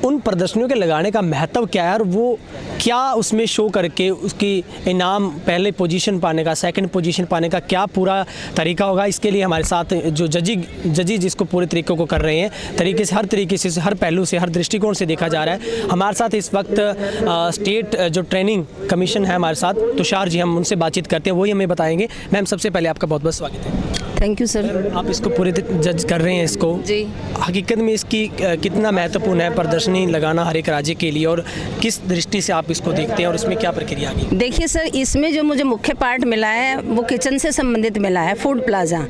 उन प्रदर्शनियों के लगाने का महत्व क्या है और वो क्या उसमें शो करके उसकी इनाम पहले पोजीशन पाने का, सेकंड पोजीशन पाने का क्या पूरा तरीका होगा। इसके लिए हमारे साथ जो जजी जिसको पूरे तरीक़ों को कर रहे हैं, तरीके से, हर तरीके से, हर पहलू से, हर दृष्टिकोण से देखा जा रहा है। हमारे साथ इस वक्त स्टेट जो ट्रेनिंग कमीशन है हमारे साथ तुषार जी, हम उनसे बातचीत करते हैं, वही हमें बताएंगे। मैम, सबसे पहले आपका बहुत बहुत स्वागत है। Thank you sir. आप इसको पूरे जज कर रहे हैं इसको जी। हकीकत में इसकी कितना महत्वपूर्ण है प्रदर्शनी लगाना हर एक राज्य के लिए, और किस दृष्टि से आप इसको देखते हैं और इसमें क्या प्रक्रिया आगे? देखिए सर, इसमें जो मुझे मुख्य पार्ट मिला है वो किचन से संबंधित मिला है, फूड प्लाजा।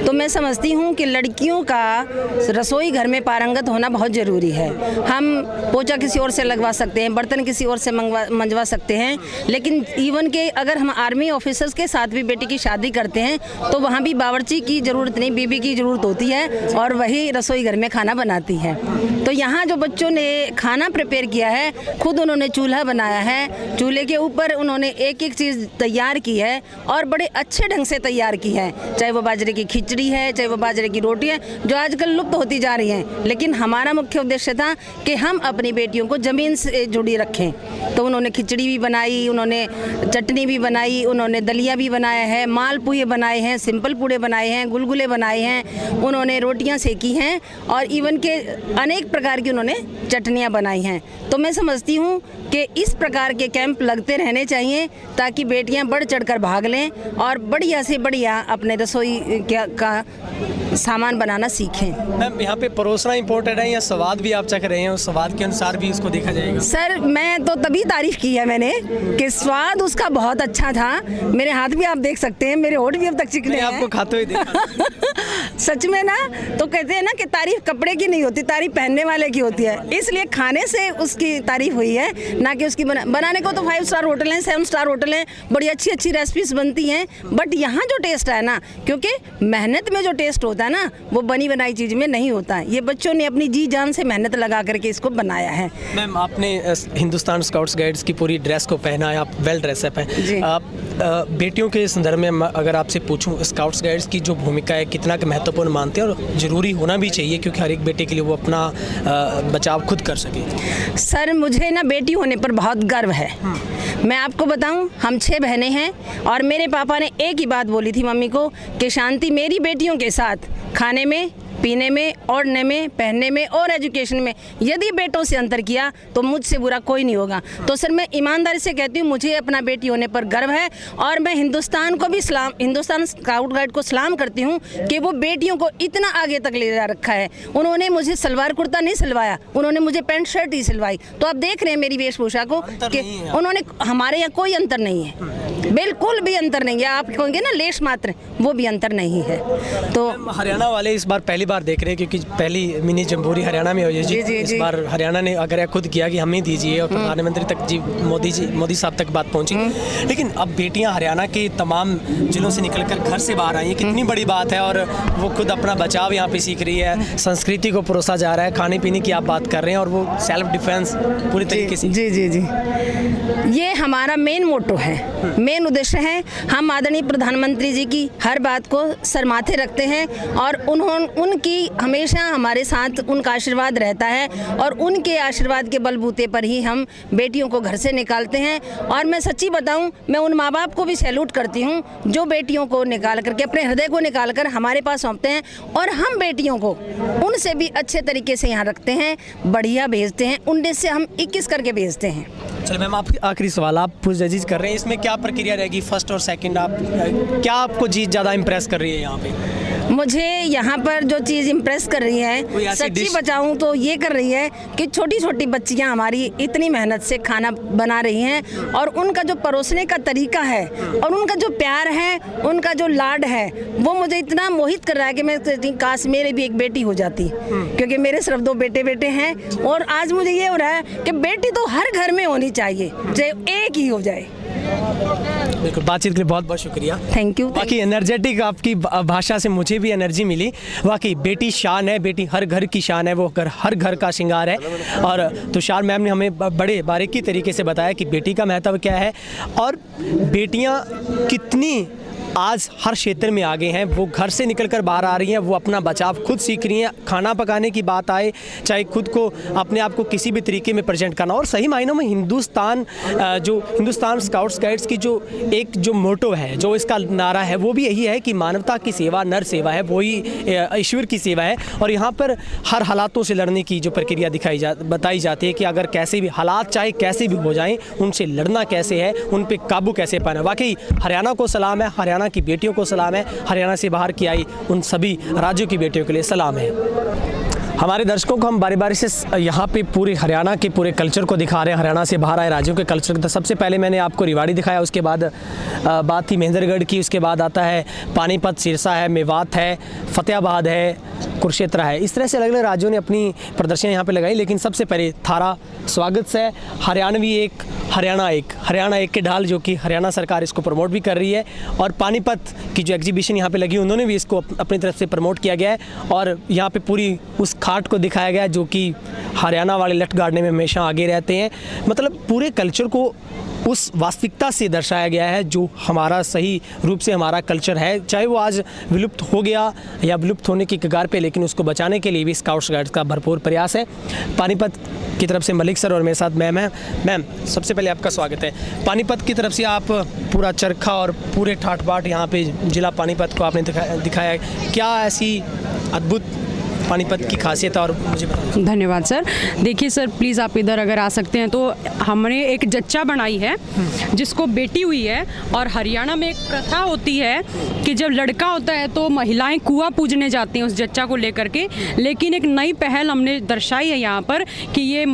तो मैं समझती हूँ कि लड़कियों का रसोई घर में पारंगत होना बहुत ज़रूरी है। हम पोछा किसी और से लगवा सकते हैं, बर्तन किसी और से मंजवा सकते हैं, लेकिन इवन के अगर हम आर्मी ऑफिसर्स के साथ भी बेटी की शादी करते हैं तो वहाँ भी बावर्ची की ज़रूरत नहीं, बीबी की ज़रूरत होती है, और वही रसोई घर में खाना बनाती है। तो यहाँ जो बच्चों ने खाना प्रिपेयर किया है, खुद उन्होंने चूल्हा बनाया है, चूल्हे के ऊपर उन्होंने एक एक चीज़ तैयार की है और बड़े अच्छे ढंग से तैयार की है। चाहे वो बाजरे की खिचड़ी है, चाहे वो बाजरे की रोटी है, जो आजकल लुप्त होती जा रही हैं, लेकिन हमारा मुख्य उद्देश्य था कि हम अपनी बेटियों को ज़मीन से जुड़ी रखें। तो उन्होंने खिचड़ी भी बनाई, उन्होंने चटनी भी बनाई, उन्होंने दलिया भी बनाया है, मालपुए बनाए हैं, सिंपल पूड़े बनाए हैं, गुलगुले बनाए हैं, उन्होंने रोटियां सेकी हैं, और इवन के अनेक प्रकार की उन्होंने चटनियां बनाई हैं। तो मैं समझती हूँ कि इस प्रकार के कैंप लगते रहने चाहिए ताकि बेटियां बढ़ चढ़कर भाग लें और बढ़िया से बढ़िया अपने रसोई का सामान बनाना सीखें। मैम, यहाँ पे परोसना इम्पोर्टेंट है या स्वाद भी आप चख रहे हैं, उस स्वाद के अनुसार भी इसको देखा जाएगा? सर, मैं तो तभी तारीफ की है मैंने कि स्वाद उसका बहुत अच्छा था। मेरे हाथ भी आप देख सकते हैं, मेरे होंठ भी अब तक चिकने हैं। आपको खाते हुए देखा। सच में ना, तो कहते हैं ना कि तारीफ कपड़े की नहीं होती, तारीफ पहनने वाले की होती है। इसलिए खाने से उसकी तारीफ हुई है, ना कि उसकी बनाने को तो 5 स्टार होटल हैं, 7 स्टार होटल हैं, बड़ी अच्छी अच्छी रेसिपीज बनती हैं, बट यहाँ जो टेस्ट है ना, क्योंकि मेहनत में जो टेस्ट होता है ना, वो बनी बनाई चीज़ में नहीं होता। ये बच्चों ने अपनी जी जान से मेहनत लगा करके इसको बनाया है। मैम, आपने हिंदुस्तान स्काउट्स गाइड्स की पूरी ड्रेस को पहना है, आप वेल ड्रेसअप हैं। आप बेटियों के संदर्भ में अगर आपसे पूछूं, स्काउट्स गाइड्स की जो भूमिका है कितना महत्वपूर्ण मानते हैं, और ज़रूरी होना भी चाहिए क्योंकि हर एक बेटे के लिए वो अपना बचाव खुद कर सके? सर, मुझे ना बेटी होने पर बहुत गर्व है। मैं आपको बताऊं, हम 6 बहनें हैं, और मेरे पापा ने एक ही बात बोली थी मम्मी को कि शांति, मेरी बेटियों के साथ खाने में, पीने में, ओढ़ने में, पहनने में और एजुकेशन में यदि बेटों से अंतर किया तो मुझसे बुरा कोई नहीं होगा। तो सर, मैं ईमानदारी से कहती हूँ, मुझे अपना बेटी होने पर गर्व है, और मैं हिंदुस्तान को भी हिंदुस्तान स्काउट गाइड को सलाम करती हूँ कि वो बेटियों को इतना आगे तक ले जा रखा है। उन्होंने मुझे सलवार कुर्ता नहीं सिलवाया, उन्होंने मुझे पैंट शर्ट ही सिलवाई। तो आप देख रहे हैं मेरी वेशभूषा को कि उन्होंने, हमारे यहाँ कोई अंतर नहीं है, बिल्कुल भी अंतर नहीं है। आप कहोगे ना लेश मात्र, वो भी अंतर नहीं है। तो हरियाणा वाले इस बार पहली बार देख रहे हैं क्योंकि पहली मिनी जम्बूरी हरियाणा में हुई है जी। इस बार हरियाणा ने अगर खुद किया कि हम ही दीजिए, और प्रधानमंत्री तक जी, मोदी साहब तक बात पहुंची। लेकिन अब बेटियां हरियाणा के तमाम जिलों से निकलकर घर से बाहर आई हैं, कितनी बड़ी बात है, और वो खुद अपना बचाव यहाँ पे सीख रही है, संस्कृति को परोसा जा रहा है, खाने पीने की आप बात कर रहे हैं, और वो सेल्फ डिफेंस पूरी तरीके से। जी जी जी, ये हमारा मेन मोटो है, मेन उद्देश्य है। हम आदरणीय प्रधानमंत्री जी की हर बात को सर माथे रखते हैं, और उनकी हमेशा हमारे साथ उनका आशीर्वाद रहता है, और उनके आशीर्वाद के बलबूते पर ही हम बेटियों को घर से निकालते हैं। और मैं सच्ची बताऊं, मैं उन माँ बाप को भी सैल्यूट करती हूं जो बेटियों को निकाल करके, अपने हृदय को निकाल कर हमारे पास सौंपते हैं, और हम बेटियों को उनसे भी अच्छे तरीके से यहाँ रखते हैं, बढ़िया भेजते हैं, 19 से हम 21 करके भेजते हैं। चलो मैम, आप आखिरी सवाल आप जजीज कर रहे हैं, इसमें क्या प्रक्रिया रहेगी, फर्स्ट और सेकंड, आप क्या आपको चीज़ ज़्यादा इम्प्रेस कर रही है यहाँ पे? मुझे यहाँ पर जो चीज़ इम्प्रेस कर रही है, सच्ची बताऊँ तो ये कर रही है कि छोटी छोटी बच्चियाँ हमारी इतनी मेहनत से खाना बना रही हैं, और उनका जो परोसने का तरीका है और उनका जो प्यार है, उनका जो लाड है, वो मुझे इतना मोहित कर रहा है कि मैं काश मेरे भी एक बेटी हो जाती, क्योंकि मेरे सिर्फ 2 बेटे हैं, और आज मुझे ये हो रहा है कि बेटी तो हर घर में होनी चाहिए, चाहे एक ही हो जाए। बिल्कुल, बातचीत के लिए बहुत बहुत शुक्रिया। Thank you. बाकी एनर्जेटिक आपकी भाषा से मुझे भी एनर्जी मिली। वाकई बेटी शान है, बेटी हर घर की शान है, वो हर घर का श्रृंगार है। और तुषार मैम ने हमें बड़े बारीकी तरीके से बताया कि बेटी का महत्व क्या है और बेटियां कितनी आज हर क्षेत्र में आगे हैं, वो घर से निकलकर बाहर आ रही हैं, वो अपना बचाव खुद सीख रही हैं। खाना पकाने की बात आए, चाहे खुद को अपने आप को किसी भी तरीके में प्रेजेंट करना, और सही मायनों में हिंदुस्तान स्काउट्स गाइड्स की जो मोटो है, जो इसका नारा है, वो भी यही है कि मानवता की सेवा नर सेवा है, वही ईश्वर की सेवा है। और यहाँ पर हर हालातों से लड़ने की जो प्रक्रिया बताई जाती है कि अगर कैसे भी हालात चाहे कैसे भी हो जाएं, उनसे लड़ना कैसे है, उन पे काबू कैसे पाना। वाकई हरियाणा को सलाम है, हरियाणा की बेटियों को सलाम है, हरियाणा से बाहर की आई उन सभी राज्यों की बेटियों के लिए सलाम है। हमारे दर्शकों को हम बारी बारी से यहाँ पे पूरे हरियाणा के पूरे कल्चर को दिखा रहे हैं, हरियाणा से बाहर आए राज्यों के कल्चर। तो सबसे पहले मैंने आपको रेवाड़ी दिखाया, उसके बाद बात थी महेंद्रगढ़ की, उसके बाद आता है पानीपत, सिरसा है, मेवात है, फतेहाबाद है, कुरुक्षेत्र है। इस तरह से अलग अलग राज्यों ने अपनी प्रदर्शनियाँ यहाँ पे लगाई। लेकिन सबसे पहले थारा स्वागत से हरियाणवी एक हरियाणा एक के ढाल, जो कि हरियाणा सरकार इसको प्रमोट भी कर रही है। और पानीपत की जो एग्जीबिशन यहाँ पे लगी, उन्होंने भी इसको अपनी तरफ से प्रमोट किया गया है। और यहाँ पे पूरी उस खाट को दिखाया गया है जो कि हरियाणा वाले लठ गाड़ने में हमेशा आगे रहते हैं। मतलब पूरे कल्चर को उस वास्तविकता से दर्शाया गया है जो हमारा सही रूप से हमारा कल्चर है, चाहे वो आज विलुप्त हो गया या विलुप्त होने की कगार पे, लेकिन उसको बचाने के लिए भी स्काउट्स गाइड्स का भरपूर प्रयास है। पानीपत की तरफ से मलिक सर और मेरे साथ मैम है। मैम, सबसे पहले आपका स्वागत है। पानीपत की तरफ से आप पूरा चरखा और पूरे ठाट बाट यहाँ पे जिला पानीपत को आपने दिखाया है। क्या ऐसी अद्भुत पानीपत की खासियत और मुझे बताइए। धन्यवाद सर। देखिए सर, प्लीज़ आप इधर अगर आ सकते हैं, तो हमने एक जच्चा बनाई है जिसको बेटी हुई है। और हरियाणा में एक प्रथा होती है कि जब लड़का होता है तो महिलाएं कुआं पूजने जाती हैं उस जच्चा को लेकर के। लेकिन एक नई पहल हमने दर्शाई है यहाँ पर कि ये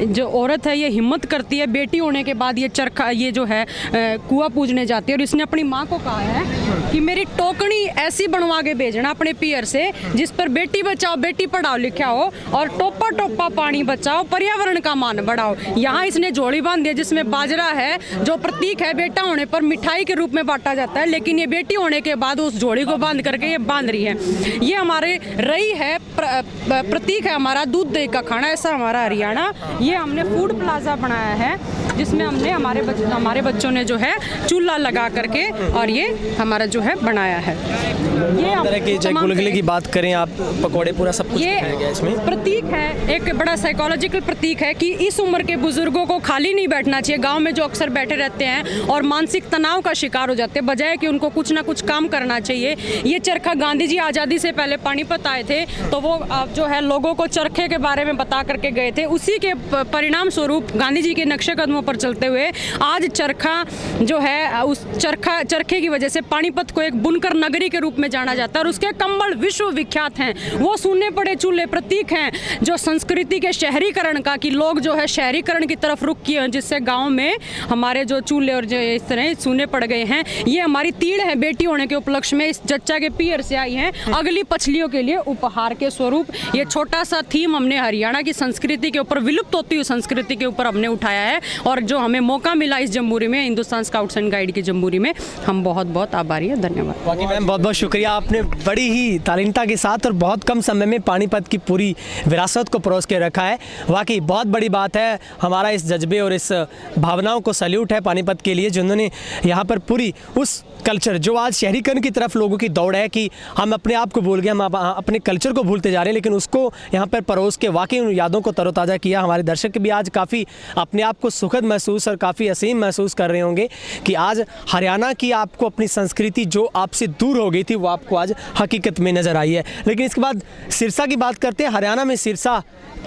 जो औरत है ये हिम्मत करती है, बेटी होने के बाद ये चरखा ये जो है कुआं पूजने जाती है। और इसने अपनी माँ को कहा है कि मेरी टोकनी ऐसी बनवा के भेजना अपने पियर से जिस पर बेटी बचाओ बेटी पढ़ाओ लिखा हो, और टोपा टोपा पानी बचाओ, पर्यावरण का मान बढ़ाओ। यहाँ इसने झोली बांध दिया जिसमें बाजरा है, जो प्रतीक है बेटा होने पर मिठाई के रूप में बांटा जाता है, लेकिन ये बेटी होने के बाद उस झोली को बांध करके ये बांध रही है। ये हमारे रही है, प्रतीक है हमारा दूध दही का खाना, ऐसा हमारा हरियाणा। ये हमने फूड प्लाजा बनाया है जिसमें हमने हमारे बच्चों ने जो है चूल्हा लगा करके और ये हमारा जो है बनाया है। ये तरह के चाहे गुलगुले की बात करें, आप पकौड़े, पूरा सब कुछ ये दिखाया गया इसमें। प्रतीक है, एक बड़ा साइकोलॉजिकल प्रतीक है कि इस उम्र के बुजुर्गों को खाली नहीं बैठना चाहिए। गांव में जो अक्सर बैठे रहते हैं और मानसिक तनाव का शिकार हो जाते हैं, बजाय कि उनको कुछ ना कुछ काम करना चाहिए। ये चरखा गांधी जी आज़ादी से पहले पानीपत आए थे तो वो जो है लोगों को चरखे के बारे में बता करके गए थे। उसी के परिणाम स्वरूप गांधी जी के नक्शे कदमों पर चलते हुए आज चरखा जो है, उस चरखे की वजह से पानीपत को एक बुनकर नगरी के रूप में जाना जाता है। और उसके कंबल विश्व विख्यात हैं। वो सुनने पड़े चूल्हे प्रतीक हैं जो संस्कृति के शहरीकरण का, कि लोग जो है शहरीकरण की तरफ रुख किए, जिससे गांव में हमारे जो चूल्हे और जो इस तरह सुने पड़ गए हैं। ये हमारी तीड़ है बेटी होने के उपलक्ष्य में इस जच्चा के पियर से आई हैं, अगली पछलियों के लिए उपहार के स्वरूप। ये छोटा सा थीम हमने हरियाणा की संस्कृति के ऊपर, विलुप्त होती हुई संस्कृति के ऊपर हमने उठाया है। और जो हमें मौका मिला इस जम्बूरी में, हिंदुस्तान स्काउट्स एंड गाइड की जम्बूरी में, हम बहुत बहुत आभारी हैं। धन्यवाद। बाकी मैम बहुत बहुत शुक्रिया, आपने बड़ी ही तालीनता के साथ और बहुत कम समय में पानीपत की पूरी विरासत को परोस के रखा है। वाकई बहुत बड़ी बात है। हमारा इस जज्बे और इस भावनाओं को सैल्यूट है पानीपत के लिए, जिन्होंने यहाँ पर पूरी उस कल्चर जो आज शहरीकरण की तरफ लोगों की दौड़ है कि हम अपने आप को भूल गए, हम अपने कल्चर को भूलते जा रहे हैं, लेकिन उसको यहाँ पर परोस के वाकई उन यादों को तरोताज़ा किया। हमारे दर्शक भी आज काफ़ी अपने आप को सुखद महसूस और काफ़ी असीम महसूस कर रहे होंगे कि आज हरियाणा की आपको अपनी संस्कृति जो आपसे दूर हो गई थी वो आपको आज हकीकत में नज़र आई है। लेकिन इसके बाद सिरसा की बात करते हैं। हरियाणा में सिरसा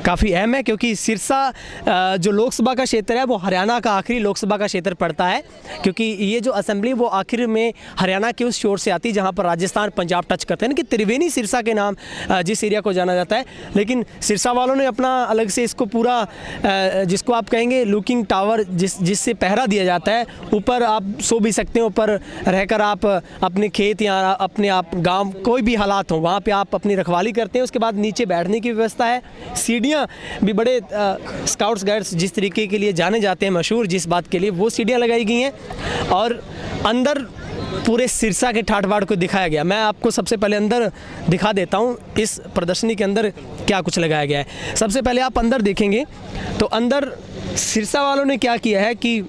काफ़ी अहम है क्योंकि सिरसा जो लोकसभा का क्षेत्र है वो हरियाणा का आखिरी लोकसभा का क्षेत्र पड़ता है, क्योंकि ये जो असेंबली वो आखिर में हरियाणा के उस शोर से आती है जहाँ पर राजस्थान पंजाब टच करते हैं, कि त्रिवेणी सिरसा के नाम जिस एरिया को जाना जाता है। लेकिन सिरसा वालों ने अपना अलग से इसको पूरा जिसको आप कहेंगे लुकिंग टावर जिससे पहरा दिया जाता है, ऊपर आप सो भी सकते हैं, ऊपर रहकर आप अपने खेत या अपने आप गाँव कोई भी हालात हो वहाँ पर आप अपनी रखवाली करते हैं। उसके बाद नीचे बैठने की व्यवस्था है, सीढ़ियाँ भी बड़े स्काउट्स गाइड्स जिस तरीके के लिए जाने जाते हैं मशहूर जिस बात के लिए, वो सीढ़ियाँ लगाई गई हैं। और अंदर पूरे सिरसा के ठाट बाट को दिखाया गया। मैं आपको सबसे पहले अंदर दिखा देता हूँ इस प्रदर्शनी के अंदर क्या कुछ लगाया गया है। सबसे पहले आप अंदर देखेंगे तो अंदर सिरसा वालों ने क्या किया है कि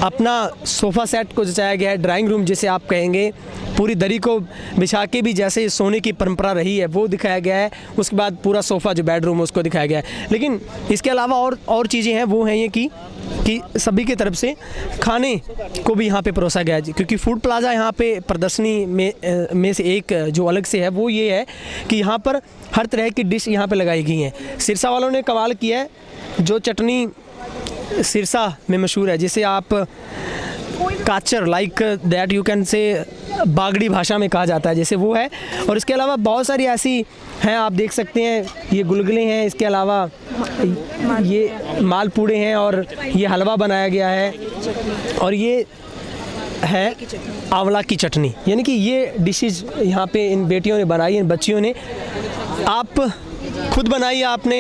अपना सोफ़ा सेट को जचाया गया है, ड्राइंग रूम जिसे आप कहेंगे, पूरी दरी को बिछा के भी जैसे सोने की परंपरा रही है वो दिखाया गया है। उसके बाद पूरा सोफ़ा जो बेडरूम है उसको दिखाया गया है। लेकिन इसके अलावा और चीज़ें हैं, वो हैं ये कि सभी की तरफ से खाने को भी यहाँ पे परोसा गया है, क्योंकि फूड प्लाज़ा यहाँ पे प्रदर्शनी में से एक जो अलग से है वो ये है कि यहाँ पर हर तरह की डिश यहाँ पे लगाई गई हैं। सिरसा वालों ने कमाल किया है, जो चटनी सिरसा में मशहूर है, जिसे आप काचर like that you can say Bagri भाषा में कहा जाता है, जैसे वो है। और इसके अलावा बहुत सारी ऐसी हैं, आप देख सकते हैं, ये गुलगुले हैं, इसके अलावा ये मालपूड़े हैं और ये हलवा बनाया गया है, और ये है आंवला की चटनी। यानी कि ये डिशेज यहाँ पे इन बेटियों ने बनाई, इन बच्चियों ने। आप खुद बनाई आपने,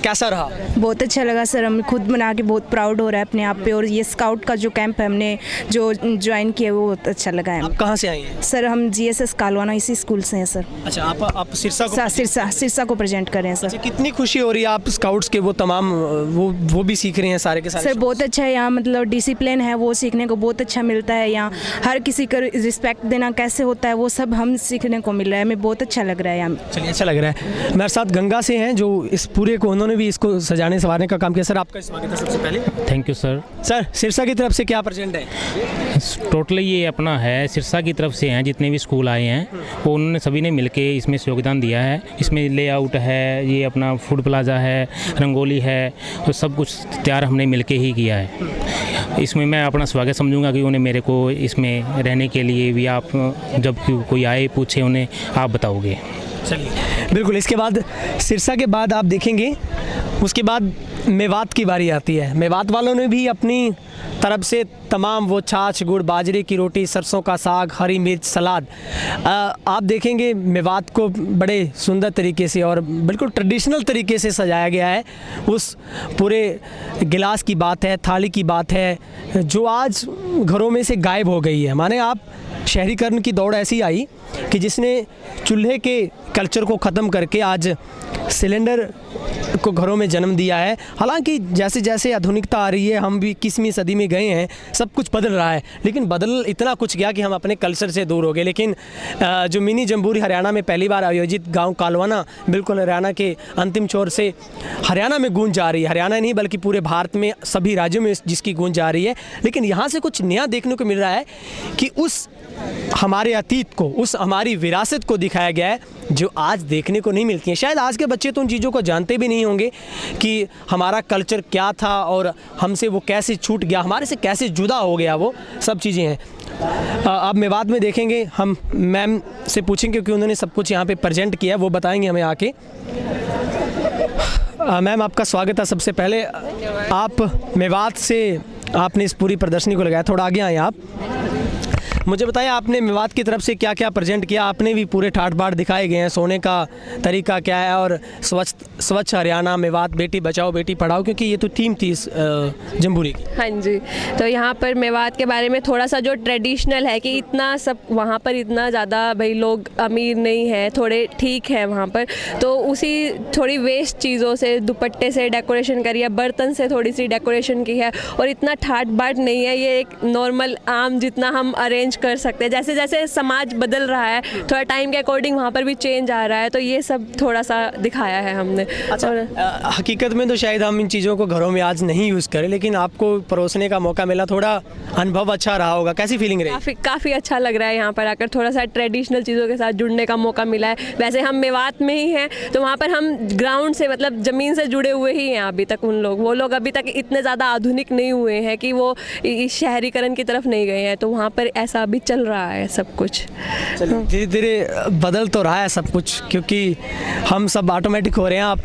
कैसा रहा? बहुत अच्छा लगा सर, हम खुद बना के बहुत प्राउड हो रहा है अपने आप पे। और ये स्काउट का जो कैंप है हमने जो ज्वाइन किया वो बहुत अच्छा लगा है। आप कहाँ से आई हैं? सर हम GSS कालवाना इसी स्कूल से हैं सर। अच्छा, आप सिरसा को सिरसा को प्रेजेंट कर रहे हैं सर। अच्छा, कितनी खुशी हो रही है, आप स्काउट्स के वो तमाम वो भी सीख रहे हैं सारे के सारे? सर बहुत अच्छा है यहाँ, मतलब डिसिप्लिन है वो सीखने को बहुत अच्छा मिलता है यहाँ। हर किसी को रिस्पेक्ट देना कैसे होता है वो सब हम सीखने को मिल रहा है, हमें बहुत अच्छा लग रहा है यहाँ। चलिए, अच्छा लग रहा है। मेरे साथ गंगा से हैं जो इस पूरे को, उन्होंने भी इसको सजाने संवारने का काम किया। सर आपका स्वागत है सबसे पहले। Thank you sir. Sir Sirsa की तरफ से क्या प्रेजेंट है? टोटली ये अपना है, सिरसा की तरफ से हैं जितने भी स्कूल आए हैं वो उन्होंने सभी ने मिलके इसमें योगदान दिया है। इसमें लेआउट है, ये अपना फूड प्लाजा है, रंगोली है, तो सब कुछ तैयार हमने मिलके ही किया है। इसमें मैं अपना स्वागत समझूंगा कि उन्हें मेरे को इसमें रहने के लिए भी, आप जब कोई आए पूछे उन्हें आप बताओगे। चलिए, बिल्कुल। इसके बाद सिरसा के बाद आप देखेंगे उसके बाद मेवात की बारी आती है। मेवात वालों ने भी अपनी तरफ से तमाम वो छाछ, गुड़, बाजरे की रोटी, सरसों का साग, हरी मिर्च, सलाद, आप देखेंगे मेवात को बड़े सुंदर तरीके से और बिल्कुल ट्रेडिशनल तरीके से सजाया गया है। उस पूरे गिलास की बात है, थाली की बात है, जो आज घरों में से गायब हो गई है। माने आप शहरीकरण की दौड़ ऐसी आई कि जिसने चूल्हे के कल्चर को ख़त्म करके आज सिलेंडर को घरों में जन्म दिया है। हालांकि जैसे जैसे आधुनिकता आ रही है, हम भी 21वीं सदी में गए हैं, सब कुछ बदल रहा है, लेकिन बदल इतना कुछ गया कि हम अपने कल्चर से दूर हो गए। लेकिन जो मिनी जम्बूरी हरियाणा में पहली बार आयोजित गांव कालवाना, बिल्कुल हरियाणा के अंतिम छोर से हरियाणा में गूंज जा रही है। हरियाणा नहीं बल्कि पूरे भारत में सभी राज्यों में जिसकी गूंज जा रही है। लेकिन यहाँ से कुछ नया देखने को मिल रहा है कि उस हमारे अतीत को, उस हमारी विरासत को दिखाया गया है जो आज देखने को नहीं मिलती है। शायद आज के बच्चे तो उन चीज़ों को जानते भी नहीं होंगे कि हमारा कल्चर क्या था और हमसे वो कैसे छूट गया, हमारे से कैसे जुदा हो गया, वो सब चीज़ें हैं। अब मेवात में देखेंगे, हम मैम से पूछेंगे क्योंकि उन्होंने सब कुछ यहाँ पे प्रेजेंट किया है, वो बताएंगे हमें आके। मैम आपका स्वागत है। सबसे पहले आप मेवात से आपने इस पूरी प्रदर्शनी को लगाया, थोड़ा आगे आए आप। मुझे बताइए आपने मेवात की तरफ से क्या क्या प्रेजेंट किया? आपने भी पूरे ठाट बाट दिखाए गए हैं, सोने का तरीका क्या है और स्वच्छ हरियाणा, मेवात, बेटी बचाओ बेटी पढ़ाओ, क्योंकि ये तो थीम थी इस जम्बूरी की। हाँ जी, तो यहाँ पर मेवात के बारे में थोड़ा सा जो ट्रेडिशनल है कि इतना सब वहाँ पर इतना ज़्यादा भाई लोग अमीर नहीं है, थोड़े ठीक है वहाँ पर, तो उसी थोड़ी वेस्ट चीज़ों से दुपट्टे से डेकोरेशन करी है, बर्तन से थोड़ी सी डेकोरेशन की है, और इतना ठाट बाट नहीं है, ये एक नॉर्मल आम जितना हम अरेंज कर सकते हैं। जैसे जैसे समाज बदल रहा है, थोड़ा टाइम के अकॉर्डिंग वहाँ पर भी चेंज आ रहा है, तो ये सब थोड़ा सा दिखाया है हमने। अच्छा, हकीकत में तो शायद हम इन चीज़ों को घरों में आज नहीं यूज़ करें, लेकिन आपको परोसने का मौका मिला, थोड़ा अनुभव अच्छा रहा होगा, कैसी फीलिंग रही? काफ़ी अच्छा लग रहा है यहाँ पर आकर, थोड़ा सा ट्रेडिशनल चीज़ों के साथ जुड़ने का मौका मिला है। वैसे हम मेवात में ही हैं, तो वहाँ पर हम ग्राउंड से, मतलब ज़मीन से जुड़े हुए ही हैं अभी तक। वो लोग अभी तक इतने ज़्यादा आधुनिक नहीं हुए हैं कि वो शहरीकरण की तरफ नहीं गए हैं, तो वहाँ पर ऐसा अभी चल रहा है सब कुछ। धीरे धीरे बदल तो रहा है सब कुछ, क्योंकि हम सब ऑटोमेटिक हो रहे हैं। आप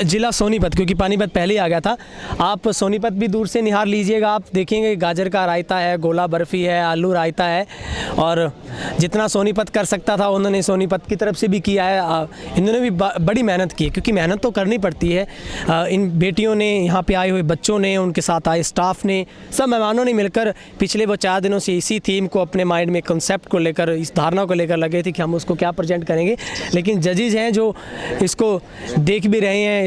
जिला सोनीपत, क्योंकि पानीपत पहले ही आ गया था, आप सोनीपत भी दूर से निहार लीजिएगा, आप देखेंगे गाजर का रायता है, गोला बर्फ़ी है, आलू रायता है, और जितना सोनीपत कर सकता था उन्होंने सोनीपत की तरफ से भी किया है। इन्होंने भी बड़ी मेहनत की है, क्योंकि मेहनत तो करनी पड़ती है। इन बेटियों ने, यहाँ पे आए हुए बच्चों ने, उनके साथ आए स्टाफ ने, सब मेहमानों ने मिलकर पिछले वो 4 दिनों से इसी थीम को अपने माइंड में, कंसेप्ट को लेकर, इस धारणा को लेकर लगे थे कि हम उसको क्या प्रेजेंट करेंगे। लेकिन जजेज हैं जो इसको देख भी रहे हैं,